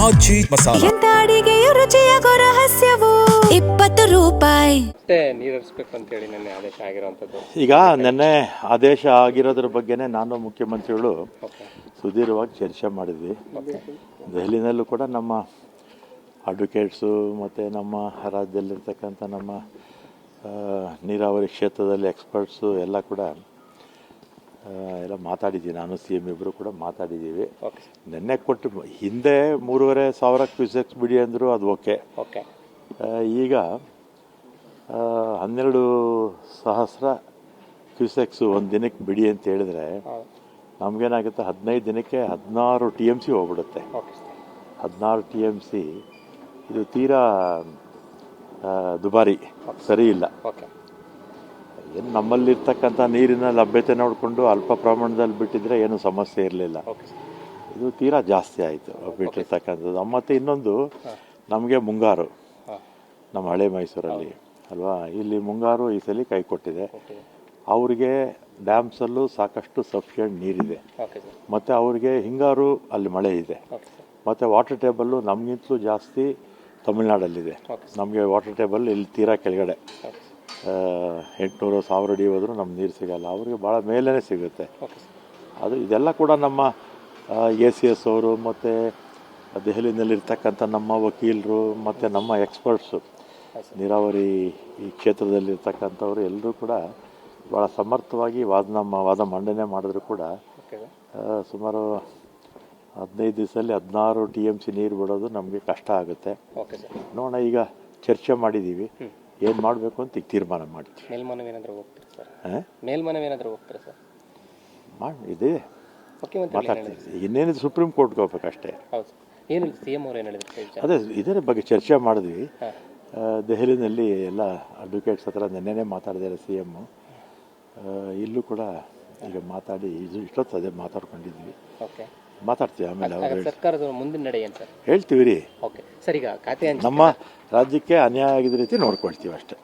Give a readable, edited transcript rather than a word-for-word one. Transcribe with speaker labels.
Speaker 1: ಆಚಿ ಮಸಾಲ.
Speaker 2: ಎಂತ ಅಡಿಗೆಯ ರುಚಿಯಾಗೋ ರಹಸ್ಯವು 20 ರೂಪಾಯಿ.
Speaker 3: ನೀರು ಹರಿಸ್ಬೇಕು ಅಂತೇಳಿ ನೆನ್ನೆ ಆದೇಶ ಆಗಿರುವಂಥದ್ದು.
Speaker 4: ಈಗ ನೆನ್ನೆ ಆದೇಶ ಆಗಿರೋದ್ರ ಬಗ್ಗೆನೇ ನಾನು ಮುಖ್ಯಮಂತ್ರಿಗಳು ಸುದೀರ್ಘವಾಗಿ ಚರ್ಚೆ ಮಾಡಿದ್ವಿ. ದೆಹಲಿನಲ್ಲೂ ಕೂಡ ನಮ್ಮ ಅಡ್ವೊಕೇಟ್ಸು ಮತ್ತು ನಮ್ಮ ರಾಜ್ಯದಲ್ಲಿರ್ತಕ್ಕಂಥ ನಮ್ಮ ನೀರಾವರಿ ಕ್ಷೇತ್ರದಲ್ಲಿ ಎಕ್ಸ್ಪರ್ಟ್ಸು ಎಲ್ಲ ಕೂಡ ಎಲ್ಲ ಮಾತಾಡಿದ್ದೀವಿ. ನಾನು ಸಿ ಎಮ್ ಇಬ್ಬರು ಕೂಡ ಮಾತಾಡಿದ್ದೀವಿ. ನೆನ್ನೆ ಕೊಟ್ಟು ಹಿಂದೆ 3,500 ಕ್ಯೂಸೆಕ್ಸ್ ಬಿಡಿ ಅಂದರು, ಅದು ಓಕೆ. ಈಗ 12,000 ಕ್ಯೂಸೆಕ್ಸು ಒಂದು ದಿನಕ್ಕೆ ಬಿಡಿ ಅಂತ ಹೇಳಿದ್ರೆ ನಮಗೇನಾಗುತ್ತೆ, 15 ದಿನಕ್ಕೆ 16 TMC ಹೋಗ್ಬಿಡುತ್ತೆ. 16 TMC ಇದು ತೀರಾ ದುಬಾರಿ, ಸರಿ ಇಲ್ಲ. ಏನು ನಮ್ಮಲ್ಲಿರ್ತಕ್ಕಂಥ ನೀರಿನ ಲಭ್ಯತೆ ನೋಡಿಕೊಂಡು ಅಲ್ಪ ಪ್ರಮಾಣದಲ್ಲಿ ಬಿಟ್ಟಿದ್ರೆ ಏನು ಸಮಸ್ಯೆ ಇರಲಿಲ್ಲ. ಇದು ತೀರಾ ಜಾಸ್ತಿ ಆಯಿತು ಬಿಟ್ಟಿರ್ತಕ್ಕಂಥದ್ದು. ಮತ್ತು ಇನ್ನೊಂದು, ನಮಗೆ ಮುಂಗಾರು ನಮ್ಮ ಹಳೆ ಮೈಸೂರಲ್ಲಿ ಅಲ್ವಾ, ಇಲ್ಲಿ ಮುಂಗಾರು ಈ ಸಲ ಕೈ ಕೊಟ್ಟಿದೆ. ಅವ್ರಿಗೆ ಡ್ಯಾಮ್ಸಲ್ಲೂ ಸಾಕಷ್ಟು ಸಫಿಷಿಯೆಂಟ್ ನೀರಿದೆ, ಮತ್ತು ಅವ್ರಿಗೆ ಹಿಂಗಾರು ಅಲ್ಲಿ ಮಳೆ ಇದೆ, ಮತ್ತು ವಾಟರ್ ಟೇಬಲ್ಲು ನಮಗಿಂತಲೂ ಜಾಸ್ತಿ ತಮಿಳ್ನಾಡಲ್ಲಿದೆ. ನಮಗೆ ವಾಟರ್ ಟೇಬಲ್ ಇಲ್ಲಿ ತೀರಾ ಕೆಳಗಡೆ 800-1000 ಅಡಿ ಹೋದರೂ ನಮ್ಮ ನೀರು ಸಿಗೋಲ್ಲ, ಅವ್ರಿಗೆ ಭಾಳ ಮೇಲೇ ಸಿಗುತ್ತೆ. ಇದೆಲ್ಲ ಕೂಡ ನಮ್ಮ ACS ಅವರು ಮತ್ತು ದೆಹಲಿನಲ್ಲಿರ್ತಕ್ಕಂಥ ನಮ್ಮ ವಕೀಲರು ಮತ್ತು ನಮ್ಮ ಎಕ್ಸ್ಪರ್ಟ್ಸು, ನೀರಾವರಿ ಈ ಕ್ಷೇತ್ರದಲ್ಲಿರ್ತಕ್ಕಂಥವ್ರು ಎಲ್ಲರೂ ಕೂಡ ಭಾಳ ಸಮರ್ಥವಾಗಿ ವಾದ ಮಂಡನೆ ಮಾಡಿದ್ರು ಕೂಡ ಸುಮಾರು 15 ದಿವಸದಲ್ಲಿ 16 TMC ನೀರು ಬಿಡೋದು ನಮಗೆ ಕಷ್ಟ ಆಗುತ್ತೆ. ನೋಡೋಣ, ಈಗ ಚರ್ಚೆ ಮಾಡಿದ್ದೀವಿ, ಏನು ಮಾಡಬೇಕು ಅಂತ ಈಗ ತೀರ್ಮಾನ ಮಾಡ್ತೀವಿ. ಇದೆ ಮಾತಾಡ್ತೀವಿ. ಇನ್ನೇನಿದೆ, ಸುಪ್ರೀಂ ಕೋರ್ಟ್ಗೆ ಹೋಗ್ಬೇಕಷ್ಟೇ. ಅದೇ ಇದರ ಬಗ್ಗೆ ಚರ್ಚೆ ಮಾಡಿದ್ವಿ. ದೆಹಲಿನಲ್ಲಿ ಎಲ್ಲ ಅಡ್ವೊಕೇಟ್ಸ್ ಹತ್ರ ನೆನ್ನೆನೇ ಮಾತಾಡಿದ್ದಾರೆ CM. ಇಲ್ಲೂ ಕೂಡ ಈಗ ಮಾತಾಡಿ ಇಷ್ಟೊತ್ತು ಅದೇ ಮಾತಾಡ್ಕೊಂಡಿದ್ವಿ. ಮಾತಾಡ್ತೀವಿ ಆಮೇಲೆ.
Speaker 3: ಸರ್ಕಾರದ ಮುಂದಿನ ನಡೆ ಏನು ಸರ್
Speaker 4: ಹೇಳ್ತೀವಿ ರೀ.
Speaker 3: ಸರ್, ಈಗ ಖಾತೆ
Speaker 4: ನಮ್ಮ ರಾಜ್ಯಕ್ಕೆ ಅನ್ಯಾಯ ಆಗಿದ ರೀತಿ ನೋಡ್ಕೊಳ್ತೀವಿ ಅಷ್ಟೇ.